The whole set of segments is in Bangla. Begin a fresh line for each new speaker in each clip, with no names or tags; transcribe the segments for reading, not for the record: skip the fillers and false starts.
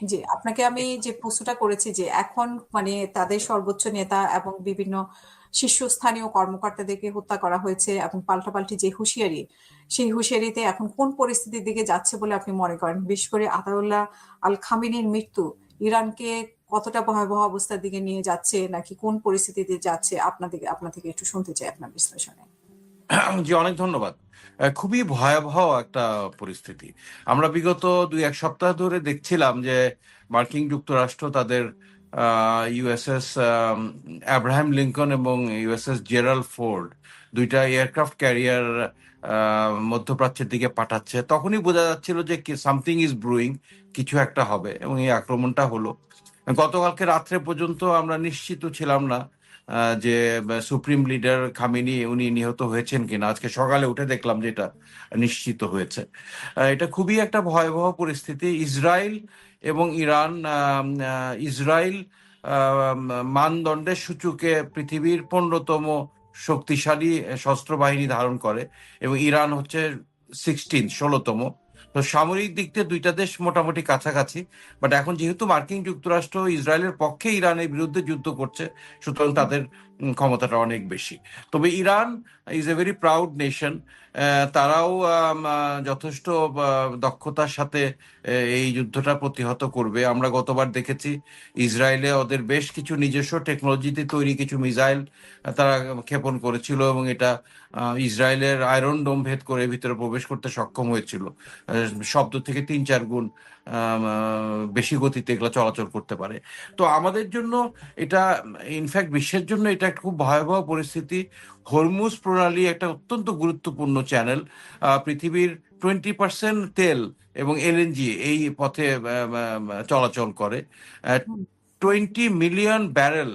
জি, আপনাকে আমি যে প্রশ্নটা করেছি যে এখন মানে তাদের সর্বোচ্চ নেতা এবং বিভিন্ন শীর্ষস্থানীয় কর্মকর্তাদেরকে হত্যা করা হয়েছে এবং পাল্টাপাল্টি যে হুঁশিয়ারি, সেই হুঁশিয়ারিতে এখন কোন পরিস্থিতির দিকে যাচ্ছে বলে আপনি মনে করেন? বিশেষ করে আতাউল্লাহ আল খামেনির মৃত্যু ইরানকে কতটা ভয়াবহ অবস্থার দিকে নিয়ে যাচ্ছে নাকি কোন পরিস্থিতিতে যাচ্ছে আপনার থেকে একটু শুনতে চাই আপনার বিশ্লেষণে।
জি, অনেক ধন্যবাদ। খুবই ভয়াবহ একটা পরিস্থিতি। আমরা বিগত 2-1 সপ্তাহ ধরে দেখছিলাম যে মার্কিন যুক্তরাষ্ট্র তাদের ইউএসএস আব্রাহাম লিঙ্কন এবং ইউএসএস জেরাল্ড ফোর্ড দুইটা এয়ারক্রাফট ক্যারিয়ার মধ্যপ্রাচ্যের দিকে পাঠাচ্ছে। তখনই বোঝা যাচ্ছিল যে সামথিং ইজ ব্রুইং, কিছু একটা হবে, এবং এই আক্রমণটা হলো। গতকালকে রাত্রে পর্যন্ত আমরা নিশ্চিত ছিলাম না যে সুপ্রিম লিডার খামেনি উনি নিহত হয়েছেন কিনা। আজকে সকালে উঠে দেখলাম যে এটা নিশ্চিত হয়েছে। এটা খুবই একটা ভয়াবহ পরিস্থিতি। ইসরায়েল এবং ইরান, ইসরায়েল মানদণ্ডের সূচকে পৃথিবীর 15তম শক্তিশালী সশস্ত্র বাহিনী ধারণ করে, এবং ইরান হচ্ছে 16তম। তো সামরিক দিক থেকে দুইটা দেশ মোটামুটি কাছাকাছি। বাট এখন যেহেতু মার্কিন যুক্তরাষ্ট্র ইসরায়েলের পক্ষে ইরানের বিরুদ্ধে যুদ্ধ করছে, সুতরাং তাদের ক্ষমতাটা অনেক বেশি। তবে Iran is a very proud nation. তারাও যথেষ্ট দক্ষতার সাথে এই যুদ্ধটা প্রতিহত করবে। আমরা গতবার দেখেছি ইসরায়েলে ওদের বেশ কিছু নিজস্ব টেকনোলজিতে তৈরি কিছু মিসাইল তারা ক্ষেপণ করেছিল, এবং এটা ইসরায়েলের আয়রন ডোম ভেদ করে ভিতরে প্রবেশ করতে সক্ষম হয়েছিল। শব্দ থেকে 3-4 গুণ বেশি গতিতে এগুলো চলাচল করতে পারে। তো আমাদের জন্য এটা, ইনফ্যাক্ট বিশ্বের জন্য এটা একটা খুব ভয়াবহ পরিস্থিতি। হরমুজ প্রণালী একটা অত্যন্ত গুরুত্বপূর্ণ চ্যানেল। পৃথিবীর 20% তেল এবং এলএনজি এই পথে চলাচল করে। 20 মিলিয়ন ব্যারেল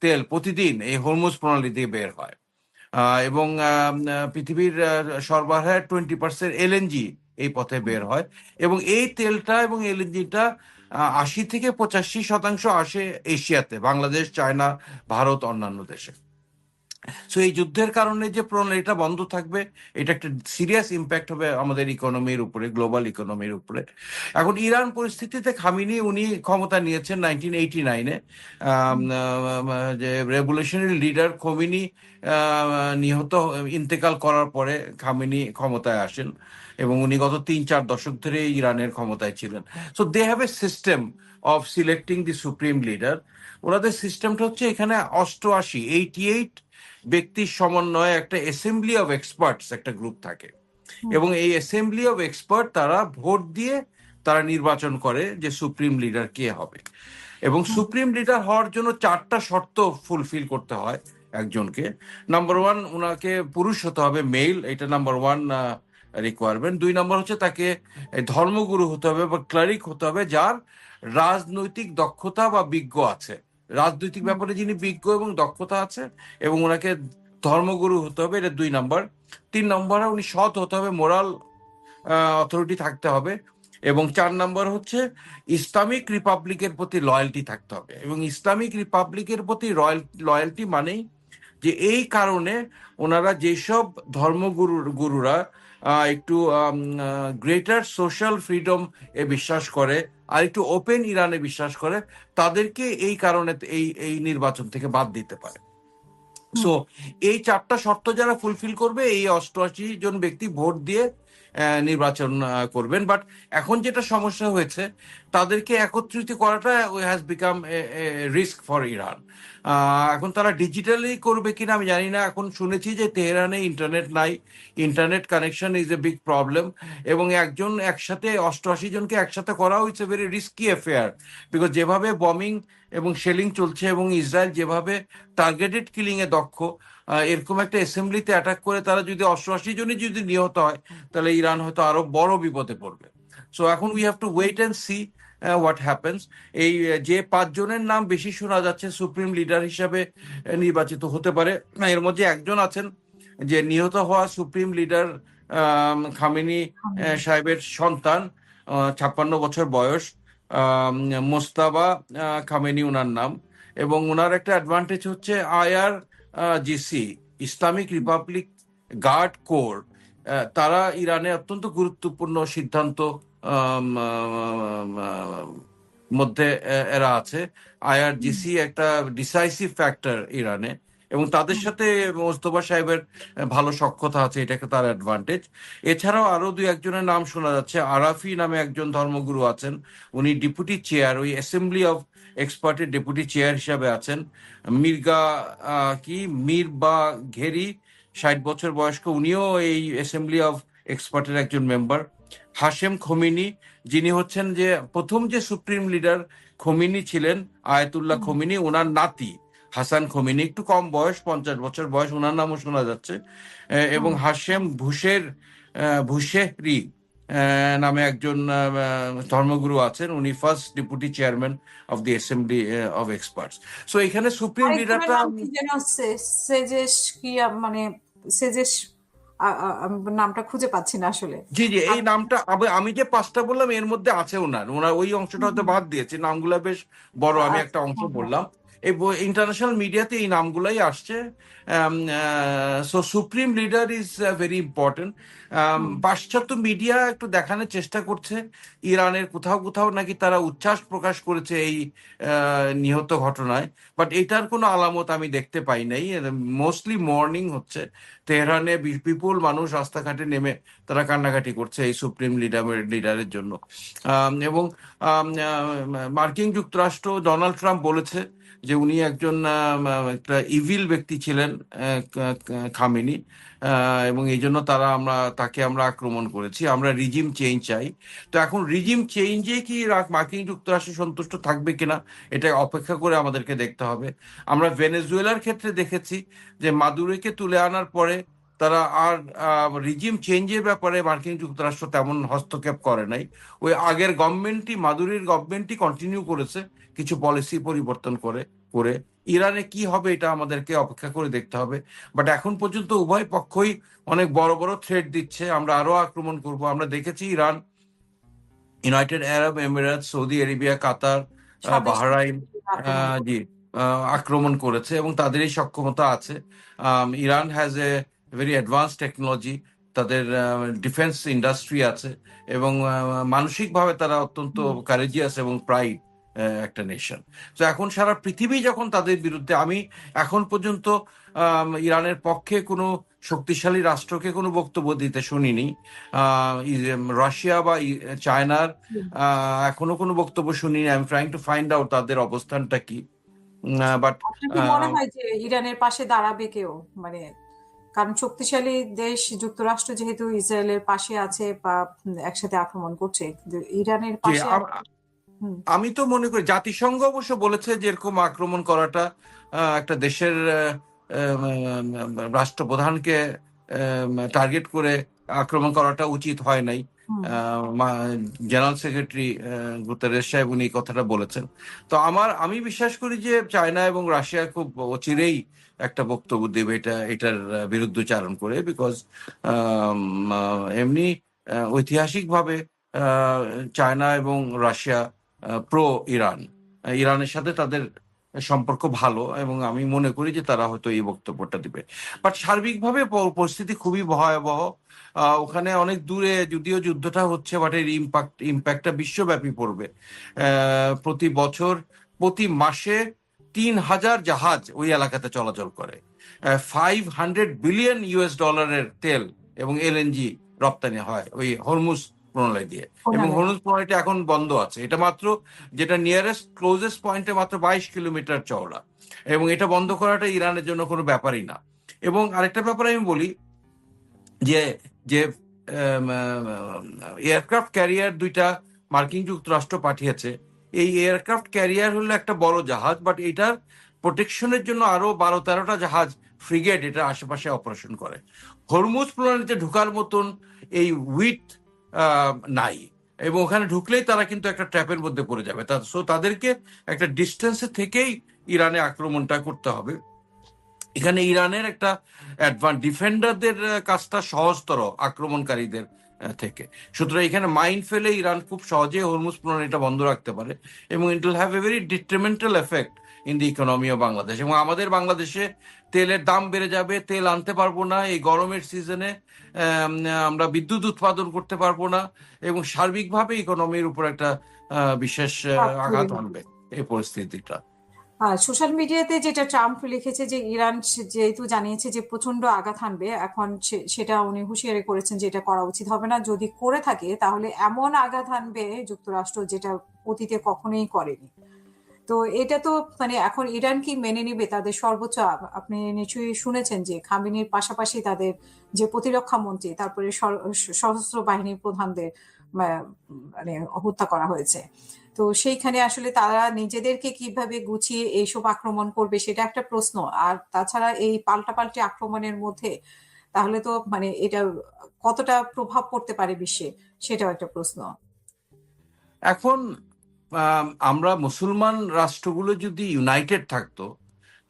তেল প্রতিদিন এই হরমুজ প্রণালী দিয়ে বের হয়। এবং পৃথিবীর সরবরাহের 20% এলএনজি এই পথে বের হয়, এবং এই তেলটা এবং এলএনজিটা 80-85% আসে এশিয়াতে, বাংলাদেশ, চায়না, ভারত, অন্যান্য দেশে। সো এই যুদ্ধের কারণে যে প্রণালীটা বন্ধ থাকবে, এটা একটা সিরিয়াস ইম্প্যাক্ট হবে আমাদের ইকোনমির উপরে, গ্লোবাল ইকোনমির উপরে। এখন ইরান পরিস্থিতিতে খামিনি উনি ক্ষমতা নিয়েছেন 1989-এ। যে রেভলিউশনারি লিডার খোমেনি নিহত ইন্তেকাল করার পরে খামেনি ক্ষমতায় আসেন, এবং উনি গত 3-4 দশক ধরে ইরানের ক্ষমতায় ছিলেন। So they have a system of selecting the supreme leader. ওনাদের সিস্টেমটা হচ্ছে এখানে 88 ব্যক্তির সমন্বয়ে একটা অ্যাসেম্বলি অফ এক্সপার্টস একটা গ্রুপ থাকে, এবং এই অ্যাসেম্বলি অফ এক্সপার্ট তারা ভোট দিয়ে তারা নির্বাচন করে যে সুপ্রিম লিডার কে হবে। এবং সুপ্রিম লিডার হওয়ার জন্য 4টা শর্ত ফুলফিল করতে হয় একজনকে। নাম্বার 1, ওনাকে পুরুষ হতে হবে, মেল, এটা নাম্বার 1 রিকোয়ারমেন্ট। 2 নম্বর হচ্ছে তাকে ধর্মগুরু হতে হবে বা ক্লারিক হতে হবে যার রাজনৈতিক দক্ষতা বা বিজ্ঞ আছে, রাজনৈতিক ব্যাপারে যিনি বিজ্ঞ এবং দক্ষতা আছে, এবং ওনাকে ধর্মগুরু হতে হবে, এটা 2 নম্বর। 3 নম্বরে উনি সৎ হতে হবে, মোরাল অথরিটি থাকতে হবে। এবং 4 নম্বর হচ্ছে ইসলামিক রিপাবলিকের প্রতি লয়্যালটি থাকতে হবে। এবং ইসলামিক রিপাবলিকের প্রতি লয়্যালটি মানেই যে এই কারণে ওনারা যেসব গুরুরা একটু গ্রেটার সোশ্যাল ফ্রিডম এ বিশ্বাস করে আর একটু ওপেন ইরানে বিশ্বাস করে, তাদেরকে এই কারণে এই নির্বাচন থেকে বাদ দিতে পারে। সো এই 4টা শর্ত যারা ফুলফিল করবে, এই 88 জন ব্যক্তি ভোট দিয়ে নির্বাচন করবেন। বাট এখন যেটা সমস্যা হয়েছে, তাদেরকে একত্রিত করাটা has become risk for Iran. এখন তারা ডিজিটালি করবে কিনা আমি জানি না। এখন শুনেছি যে তেহরানে ইন্টারনেট নাই, internet connection is a big problem, এবং একসাথে 88 জনকে একসাথে করা হয়েছে ভেরি রিস্কি অ্যাফেয়ার। বিকজ যেভাবে বমিং এবং শেলিং চলছে, এবং ইসরায়েল যেভাবে টার্গেটেড কিলিং এ দক্ষ, এরকম একটা অ্যাসেম্বলিতে অ্যাটাক করে তারা যদি 88 জনই যদি নিহত হয়, তাহলে ইরান হয়তো আরো বড় বিপদে পড়বে। সো এখন we have to wait and see what happens. এই যে 5 জনের নাম বেশি শোনা যাচ্ছে সুপ্রিম লিডার হিসাবে নির্বাচিত হতে পারে, এর মধ্যে একজন আছেন যে নিহত হওয়া সুপ্রিম লিডার খামেনি সাহেবের সন্তান, 56 বছর বয়স, মোস্তাবা খামেনি ওনার নাম। এবং ওনার একটা অ্যাডভান্টেজ হচ্ছে IRGC, Islamic republic guard corps, তারা ইরানে অত্যন্ত গুরুত্বপূর্ণ সিদ্ধান্ত মধ্যে এরা আছে। আইআরজিসি একটা ডিসাইসিভ ফ্যাক্টর ইরানে, এবং তাদের সাথে মোস্তফা সাহেবের ভালো সখ্যতা আছে, এটাকে তার অ্যাডভান্টেজ। এছাড়াও আরো দুই একজনের নাম শোনা যাচ্ছে। আরাফি নামে একজন ধর্মগুরু আছেন, উনি ডেপুটি চেয়ার, ওই অ্যাসেম্বলি অফ এক্সপার্টের ডেপুটি চেয়ার হিসাবে আছেন। মির্গা কি মীর বা ঘেরি, 60 বছর বয়স্ক, উনিও এই অ্যাসেম্বলি অফ এক্সপার্টের একজন মেম্বার। হাশেম খোমিনি, যিনি হচ্ছেন যে প্রথম যে সুপ্রিম লিডার খোমিনি ছিলেন, আয়াতুল্লাহ খোমিনি, ওনার নাতি হাসান খোমিনি, একটু কম বয়স, 50 বছর বয়স, ওনার নামও শোনা যাচ্ছে। এবং হাশেম ভুশেহরি নামে একজন ধর্মগুরু আছেন, উনি first deputy chairman of the assembly of experts. So এখানে সুপ্রিম
আরেকজনের
লিডারটা,
নাম কি যেন সেজেশ কি মানে সেজেশ, আমি নামটা খুঁজে পাচ্ছি না আসলে।
জি জি, এই
আপ-
নামটা আমি যে পাঁচটা বললাম এর মধ্যে আছে ওনার, ওই অংশটা হয়তো বাদ দিয়েছে, নামগুলা বেশ বড়, আমি একটা
আচ্ছা,
অংশ
হ্যাঁ, হ্যাঁ।
বললাম। এই ইন্টারন্যাশনাল মিডিয়াতে এই নামগুলাই আসছে। So supreme leader is very important.
Hmm,
পাশ্চাত্য মিডিয়া একটু দেখানোর চেষ্টা করছে ইরানের কোথাও কোথাও নাকি তারা উচ্ছ্বাস প্রকাশ করেছে এই নিহত ঘটনায়, বাট এটার কোনো আলামত আমি দেখতে পাই নাই। মোস্টলি মর্নিং হচ্ছে তেহরানে, বিপুল মানুষ রাস্তাঘাটে নেমে তারা কান্নাকাটি করছে এই সুপ্রিম লিডারের জন্য। এবং মার্কিন যুক্তরাষ্ট্র, ডোনাল্ড ট্রাম্প বলেছে যে উনি একজন একটা ইভিল ব্যক্তি ছিলেন, খামেনি, এবং এই জন্য তাকে আমরা আক্রমণ করেছি, আমরা রিজিম চেঞ্জ চাই। তো এখন রিজিম চেঞ্জে কি মার্কিন যুক্তরাষ্ট্র সন্তুষ্ট থাকবে কিনা, এটা অপেক্ষা করে আমাদেরকে দেখতে হবে। আমরা ভেনেজুয়েলার ক্ষেত্রে দেখেছি যে মাদুরোকে তুলে আনার পরে তারা আর রিজিম চেঞ্জের ব্যাপারে মার্কিন যুক্তরাষ্ট্র তেমন হস্তক্ষেপ করে নাই। ওই আগের গভর্নমেন্টই, মাদুরির গভর্নমেন্টই কন্টিনিউ করেছে কিছু পলিসি পরিবর্তন করে করে। ইরানে কি হবে এটা আমাদেরকে অপেক্ষা করে দেখতে হবে। বাট এখন পর্যন্ত উভয় পক্ষই অনেক বড় বড় থ্রেট দিচ্ছে, আমরা আরো আক্রমণ করব। আমরা দেখেছি Iran United Arab Emirates, Saudi Arabia, Qatar,
স্বদেশ থেকে
বাহরাইন,
আক্রমণ
জি, আক্রমণ করেছে, এবং তাদের এই সক্ষমতা আছে। Iran has a very advance technology, তাদের ডিফেন্স ইন্ডাস্ট্রি আছে, এবং মানসিকভাবে তারা অত্যন্ত
হুম,
কারেজিয়াস এবং প্রাইড একটা নেশন। তো এখন সারা পৃথিবী যখন তাদের বিরুদ্ধে, আমি এখন পর্যন্ত ইরানের পক্ষে কোনো শক্তিশালী রাষ্ট্রকে কোনো বক্তব্য দিতে শুনিনি। রাশিয়া বা চায়নার
হুম।
এখনো কোনো বক্তব্য শুনিনি। I am trying to find out তাদের অবস্থানটা কি। বাট
আপনার কি মনে হয় যে ইরানের পাশে দাঁড়াবে কেউ, মানে কারণ শক্তিশালী দেশ যুক্তরাষ্ট্র যেহেতু ইসরায়েলের পাশে আছে বা একসাথে আক্রমণ করছে, কিন্তু ইরানের
যে
পাশে হুম,
আমি তো মনে করি জাতিসংঘ অবশ্য বলেছে যে এরকম আক্রমণ করাটা একটা দেশের রাষ্ট্রপ্রধানকে টার্গেট করে আক্রমণ করাটা উচিত হয় নাই।
হুম,
জেনারেল সেক্রেটারি গুতেরেস সাহেব উনি এই কথাটা বলেছেন। তো আমি বিশ্বাস করি যে চায়না এবং রাশিয়া খুব অচিরেই একটা বক্তব্য দেবে এটার বিরুদ্ধচারণ করে, বিকজ এমনি ঐতিহাসিকভাবে আহ, চায়না এবং রাশিয়া প্রো ইরান, ইরানের সাথে তাদের সম্পর্ক ভালো, এবং আমি মনে করি যে তারা হয়তো এই বক্তব্যটা দিবে। বাট সার্বিকভাবে পরিস্থিতি খুবই ভয়াবহ। ওখানে অনেক দূরে যদিও যুদ্ধটা হচ্ছে, বাট এর ইম্প্যাক্টটা বিশ্বব্যাপী পড়বে। প্রতি বছর, প্রতি মাসে 3,000 জাহাজ ওই এলাকাতে চলাচল করে। 500 বিলিয়ন US ডলারের তেল এবং এলএনজি রপ্তানি হয় ওই হরমুজ প্রণালী দিয়ে। এবং
প্রণালী।
হরমুজ প্রণালীটা এখন বন্ধ আছে, এটা মাত্র, যেটা নিয়ারেস্ট ক্লোজেস্ট পয়েন্টে মাত্র 22 কিলোমিটার চওড়া, এবং এটা বন্ধ করাটা ইরানের জন্য কোনো ব্যাপারই না। এবং আরেকটা ব্যাপার আমি বলি, যে যে এয়ারক্রাফট ক্যারিয়ার দুইটা মার্কিন যুক্তরাষ্ট্র পাঠিয়েছে, এই এয়ারক্রাফট ক্যারিয়ার হলো একটা বড় জাহাজ, বাট এটার প্রোটেকশনের জন্য আরো 12-13টা জাহাজ ফ্রিগেট এটা আশেপাশে অপারেশন করে। হরমুজ প্রণালীতে ঢুকার মতন এই উইথ নাই, এবং ওখানে ঢুকলেই তারা কিন্তু একটা ট্র্যাপের মধ্যে পড়ে যাবে। সো তাদেরকে একটা ডিস্টেন্সে থেকেই ইরানে আক্রমণটা করতে হবে। এখানে ইরানের একটা ডিফেন্ডারদের কাজটা সহজতর আক্রমণকারীদের থেকে। সুতরাং এখানে মাইন্ড ফেলে ইরান খুব সহজে হরমুজ প্রণালীটা বন্ধ রাখতে পারে, এবং it will have a very ডিট্রিমেন্টাল effect in the economy of Bangladesh. এবং আমাদের বাংলাদেশে তেলের দাম বেড়ে যাবে, তেল আনতে পারবো না এই গরমের সিজনে, আমরা বিদ্যুৎ উৎপাদন করতে পারবো না, এবং সার্বিকভাবে ইকোনমির উপর একটা বিশেষ আঘাত
absolutely.
আনবে এই পরিস্থিতিটা।
সোশ্যাল মিডিয়াতে যেটা ট্রাম্প লিখেছে যে ইরান যেহেতু জানিয়েছে যে প্রচন্ড আঘাত হানবে, এখন সেটা উনি হুঁশিয়ারি করেছেন যে এটা করা উচিত হবে না, যদি করে থাকে তাহলে এমন আঘাত হানবে যুক্তরাষ্ট্র যেটা অতীতে কখনোই করেনি। তো এটা তো মানে এখন ইরান কি মেনে নিবে তাদের সর্বোচ্চ আপনি নিশ্চয়ই শুনেছেন যে খামেনির পাশাপাশি তাদের যে প্রতিরক্ষা মন্ত্রী, তারপরে সশস্ত্র বাহিনীর প্রধানদের মানে হত্যা করা হয়েছে। তো সেইখানে আসলে তারা নিজেদেরকে কিভাবে গুছিয়ে এইসব আক্রমণ করবে সেটা একটা প্রশ্ন। আর তাছাড়া এই পাল্টাপাল্টি আক্রমণের মধ্যে তাহলে তো মানে এটা কতটা প্রভাব পড়তে পারে বিশ্বে, সেটাও একটা প্রশ্ন।
এখন আমরা মুসলমান রাষ্ট্রগুলো যদি ইউনাইটেড থাকতো,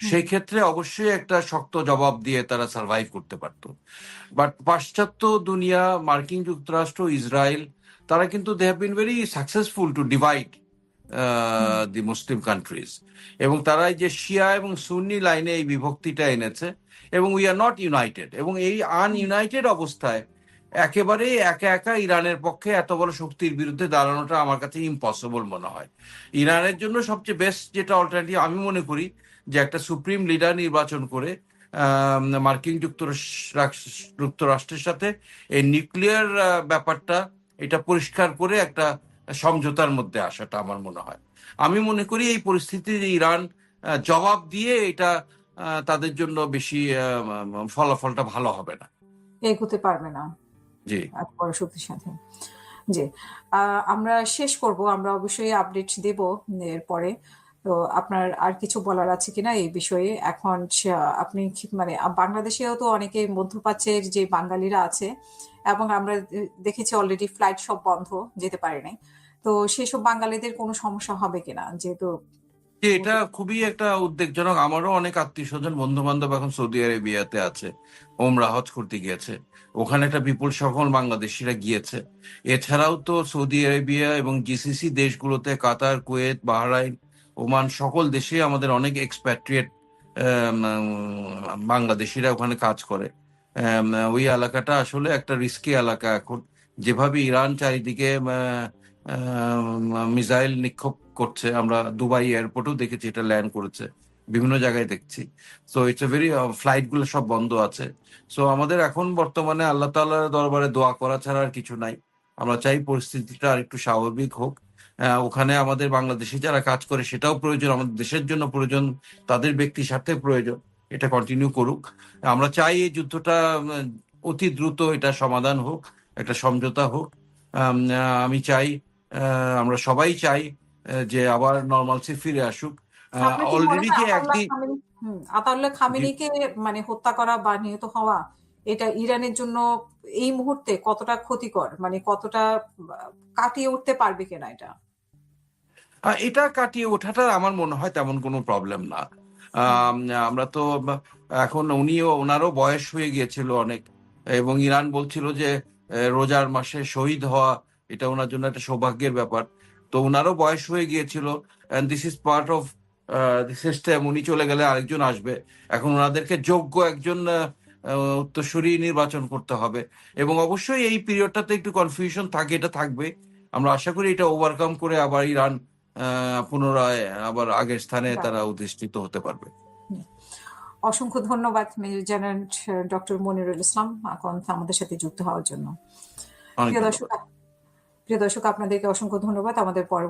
সেই ক্ষেত্রে অবশ্যই একটা শক্ত জবাব দিয়ে তারা সার্ভাইভ করতে পারতো। বাট পাশ্চাত্য দুনিয়া, মার্কিন যুক্তরাষ্ট্র, ইসরায়েল, তারা কিন্তু they have been very successful to divide the Muslim countries, এবং তারা এই যে শিয়া এবং সুন্নি লাইনে এই বিভক্তিটা এনেছে, এবং উই আর নট ইউনাইটেড। এবং এই আনইউনাইটেড অবস্থায় একেবারেই একা একা ইরানের পক্ষে এত বড় শক্তির বিরুদ্ধে দাঁড়ানোটা আমার কাছে ইম্পসিবল মনে হয়। ইরানের জন্য সবচেয়ে বেস্ট যেটা অল্টারনেটিভ আমি মনে করি, যে একটা সুপ্রিম লিডার নির্বাচন করে মার্কিন যুক্তরাষ্ট্রের সাথে এই নিউক্লিয়ার ব্যাপারটা এটা পরিষ্কার করে একটা সমঝোতার মধ্যে আসাটা আমার মনে হয়। আমি মনে করি এই পরিস্থিতিতে ইরান জবাব দিয়ে এটা তাদের জন্য বেশি ফলাফলটা ভালো হবে না।
এগোতে পারবে না
জি,
এত বড় শক্তির সাথে। জি, আমরা শেষ করব, আমরা অবশ্যই আপডেট দেব এরপরে। তো আপনার আর কিছু বলার আছে কিনা এই বিষয়ে? এখন আপনি মানে বাংলাদেশেও তো অনেকে মধ্যপ্রাচ্যের যে বাঙালিরা আছে, এবং আমরা দেখেছি অলরেডি ফ্লাইট সব বন্ধ, যেতে পারে নাই। তো সেসব বাঙালিদের কোনো সমস্যা হবে কিনা, যেহেতু
যে এটা খুবই একটা উদ্বেগজনক। আমারও অনেক আত্মীয় স্বজন, বন্ধু বান্ধব এখন সৌদি আরবিয়াতে আছে, ওমরা হজ করতে গিয়েছে। ওখানে একটা বিপুল সংখ্যক বাংলাদেশিরা গিয়েছে। এছাড়াও তো সৌদি আরবিয়া এবং জিসিসি দেশগুলোতে কাতার, কুয়েত, বাহরাইন, ওমান, সকল দেশে আমাদের অনেক এক্সপ্যাট্রিয়েট বাংলাদেশিরা ওখানে কাজ করে। ওই এলাকাটা আসলে একটা রিস্কি এলাকা এখন, যেভাবে ইরান চারিদিকে মিসাইল নিক্ষেপ করছে। আমরা দুবাই এয়ারপোর্টেও দেখেছি এটা ল্যান্ড করেছে, বিভিন্ন জায়গায় দেখছি। So it's a very, flight গুলো সব বন্ধ আছে। সো আমাদের এখন বর্তমানে আল্লাহ তাআলার দরবারে দোয়া করা ছাড়া আর কিছু নাই। আমরা চাই পরিস্থিতিটা আর একটু স্বাভাবিক হোক। ওখানে আমাদের বাংলাদেশে যারা কাজ করে সেটাও প্রয়োজন, আমাদের দেশের জন্য প্রয়োজন, তাদের ব্যক্তি স্বার্থে প্রয়োজন, এটা কন্টিনিউ করুক। আমরা চাই এই যুদ্ধটা অতি দ্রুত এটা সমাধান হোক, একটা সমঝোতা হোক। আমি চাই, আমরা সবাই চাই যে আবার নর্মালসি ফিরে আসুক।
আপনার কি মনে
অলরেডি
হয়
যে
আতাউল্লাহ
একদিন,
খামেনি, আতাউল্লাহ খামেনিকে মানে হত্যা করা বা নিহত হওয়া, এটা ইরানের জন্য এই মুহূর্তে কতটা ক্ষতিকর, মানে কতটা কাটিয়ে উঠতে পারবে কিনা এটা?
এটা কাটিয়ে ওঠাটা আমার মনে হয় তেমন কোনো প্রবলেম না।
হুম,
আম, আমরা তো এখন ওনারও বয়স হয়ে গিয়েছিল অনেক, এবং ইরান বলছিল যে রোজার মাসে শহীদ হওয়া এটা ওনার জন্য একটা সৌভাগ্যের ব্যাপার। তো ওনারও বয়স হয়ে গিয়েছিল, and this is part of the system. উনি চলে গেলে আরেকজন আসবে। এখন ওনাদেরকে যোগ্য একজন উত্তরসূরি নির্বাচন করতে হবে, এবং অবশ্যই এই পিরিয়ডটাতে একটু কনফিউশন থাকে, এটা থাকবে। আমরা আশা করি এটা ওভারকাম করে আবার ইরান পুনরায় আবার আগের স্থানে
বাহ,
তারা অধিষ্ঠিত হতে পারবে।
হুম। অসংখ্য ধন্যবাদ মেজর জেনারেল ডক্টর মনিরুল ইসলাম এখন আমাদের সাথে যুক্ত হওয়ার জন্য।
অনেক
প্রিয় দর্শক,
ধন্যবাদ।
আপনাদেরকে অসংখ্য ধন্যবাদ। আমাদের পরবর্তী